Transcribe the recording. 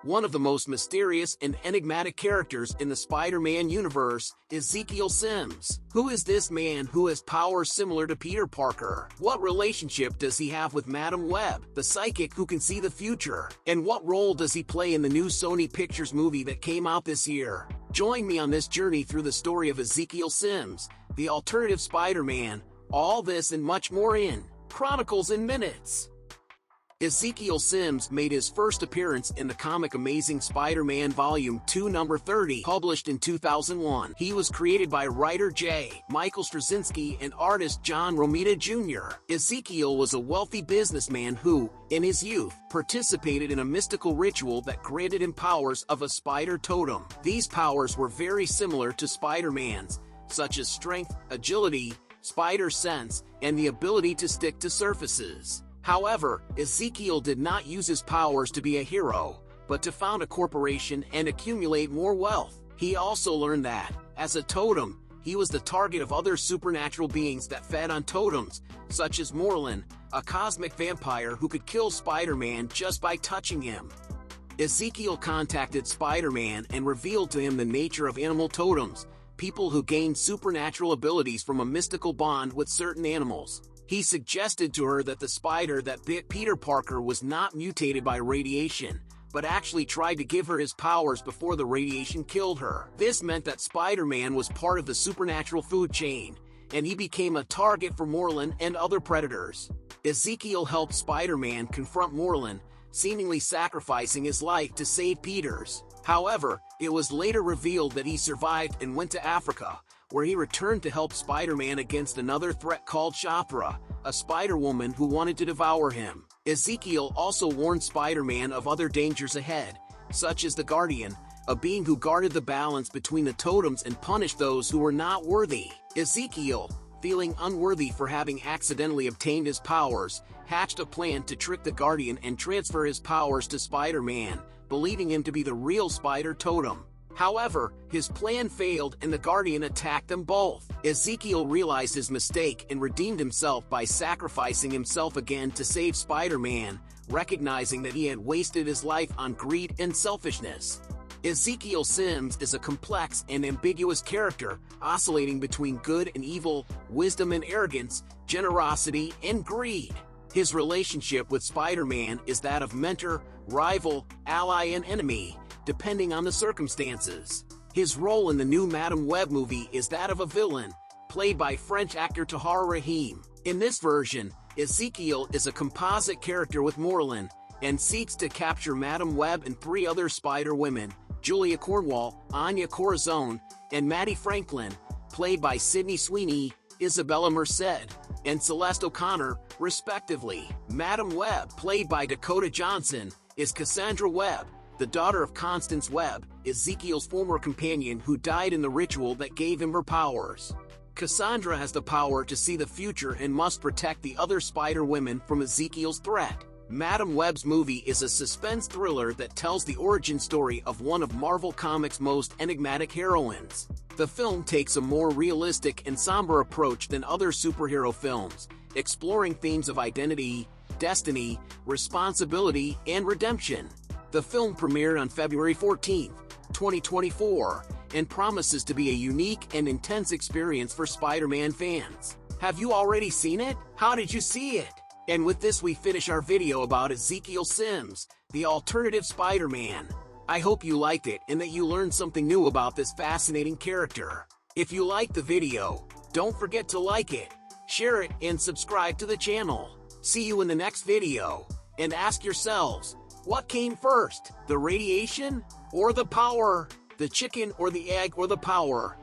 One of the most mysterious and enigmatic characters in the Spider-Man universe is Ezekiel Sims. Who is this man who has powers similar to Peter Parker? What relationship does he have with Madam Web, the psychic who can see the future? And what role does he play in the new Sony Pictures movie that came out this year? Join me on this journey through the story of Ezekiel Sims, the alternative Spider-Man. All this and much more in Chronicles in Minutes. Ezekiel Sims made his first appearance in the comic Amazing Spider-Man Volume 2 number 30, published in 2001. He was created by writer J. Michael Straczynski and artist John Romita Jr. Ezekiel was a wealthy businessman who, in his youth, participated in a mystical ritual that granted him powers of a spider totem. These powers were very similar to Spider-Man's, such as strength, agility, spider sense, and the ability to stick to surfaces. However, Ezekiel did not use his powers to be a hero, but to found a corporation and accumulate more wealth. He also learned that, as a totem, he was the target of other supernatural beings that fed on totems, such as Morlun, a cosmic vampire who could kill Spider-Man just by touching him. Ezekiel contacted Spider-Man and revealed to him the nature of animal totems, people who gained supernatural abilities from a mystical bond with certain animals. He suggested to her that the spider that bit Peter Parker was not mutated by radiation, but actually tried to give her his powers before the radiation killed her. This meant that Spider-Man was part of the supernatural food chain, and he became a target for Morlun and other predators. Ezekiel helped Spider-Man confront Morlun, seemingly sacrificing his life to save Peter's. However, it was later revealed that he survived and went to Africa, where he returned to help Spider-Man against another threat called Shafra, a Spider-Woman who wanted to devour him. Ezekiel also warned Spider-Man of other dangers ahead, such as the Guardian, a being who guarded the balance between the totems and punished those who were not worthy. Ezekiel, feeling unworthy for having accidentally obtained his powers, hatched a plan to trick the Guardian and transfer his powers to Spider-Man, believing him to be the real Spider Totem. However, his plan failed and the Guardian attacked them both. Ezekiel realized his mistake and redeemed himself by sacrificing himself again to save Spider-Man, recognizing that he had wasted his life on greed and selfishness. Ezekiel Sims is a complex and ambiguous character, oscillating between good and evil, wisdom and arrogance, generosity and greed. His relationship with Spider-Man is that of mentor, rival, ally and enemy, depending on the circumstances. His role in the new Madam Web movie is that of a villain, played by French actor Tahar Rahim. In this version, Ezekiel is a composite character with Morlun, and seeks to capture Madam Web and 3 other Spider-Women, Julia Cornwall, Anya Corazon, and Maddie Franklin, played by Sydney Sweeney, Isabella Merced, and Celeste O'Connor, respectively. Madam Web, played by Dakota Johnson, is Cassandra Webb, the daughter of Constance Webb, Ezekiel's former companion who died in the ritual that gave him her powers. Cassandra has the power to see the future and must protect the other Spider-Women from Ezekiel's threat. Madam Web's movie is a suspense thriller that tells the origin story of one of Marvel Comics' most enigmatic heroines. The film takes a more realistic and somber approach than other superhero films, exploring themes of identity, destiny, responsibility, and redemption. The film premiered on February 14, 2024, and promises to be a unique and intense experience for Spider-Man fans. Have you already seen it? How did you see it? And with this we finish our video about Ezekiel Sims, the alternative Spider-Man. I hope you liked it and that you learned something new about this fascinating character. If you liked the video, don't forget to like it, share it, and subscribe to the channel. See you in the next video, and ask yourselves, what came first, the radiation or the power? The chicken or the egg or the power?